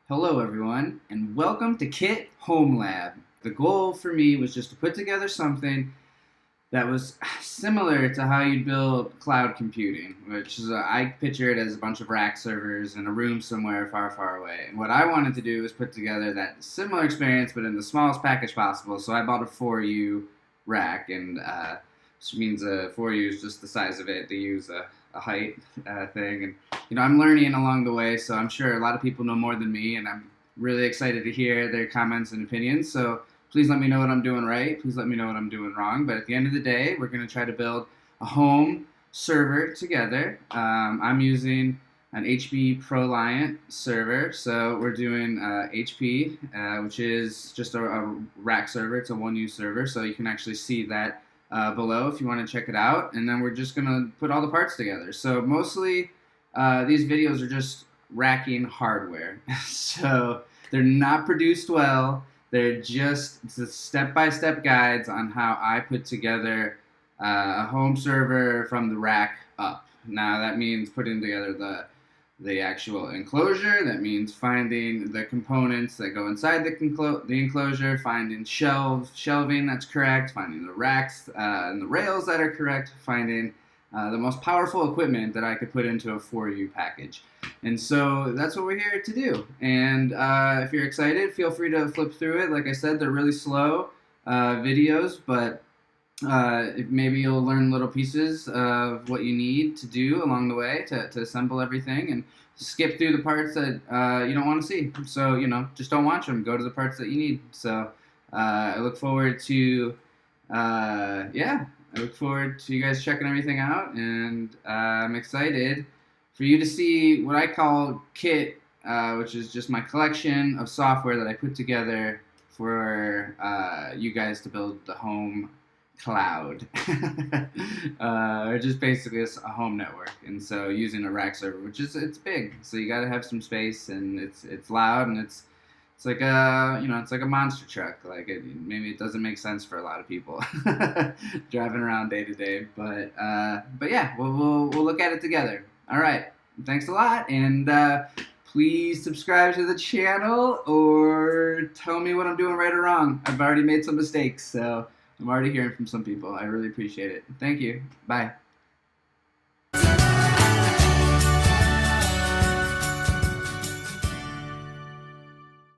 Hello everyone, and welcome to KitHomeLab. The goal for me was just to put together something that was similar to how you'd build cloud computing, which is, I picture it as a bunch of rack servers in a room somewhere far, far away. And what I wanted to do was put together that similar experience, but in the smallest package possible. So I bought a 4U rack, and which means a 4U is just the size of it. They use a height thing, and I'm learning along the way. So I'm sure a lot of people know more than me, and I'm really excited to hear their comments and opinions. So please let me know what I'm doing right. Please let me know what I'm doing wrong. But at the end of the day, we're going to try to build a home server together. I'm using an HP ProLiant server. So we're doing HP, which is just a rack server. It's a 1U server. So you can actually see that below if you want to check it out. And then we're just going to put all the parts together. So mostly these videos are just racking hardware. So they're not produced well. They're just step-by-step guides on how I put together a home server from the rack up. Now that means putting together the actual enclosure. That means finding the components that go inside the enclosure, finding shelving that's correct, finding the racks and the rails that are correct, finding the most powerful equipment that I could put into a 4U package. And so that's what we're here to do. And if you're excited, feel free to flip through it. Like I said, they're really slow videos, but maybe you'll learn little pieces of what you need to do along the way to assemble everything, and skip through the parts that you don't want to see. So, just don't watch them. Go to the parts that you need. So I look forward to, I look forward to you guys checking everything out, and I'm excited for you to see what I call Kit, which is just my collection of software that I put together for you guys to build the home cloud, or just basically a home network. And so using a rack server, which is it's big, so you got to have some space, and it's loud, and it's like it's like a monster truck. Like maybe it doesn't make sense for a lot of people driving around day to day, but yeah, we'll look at it together. All right, thanks a lot, and please subscribe to the channel or tell me what I'm doing right or wrong. I've already made some mistakes, so I'm already hearing from some people. I really appreciate it. Thank you. Bye.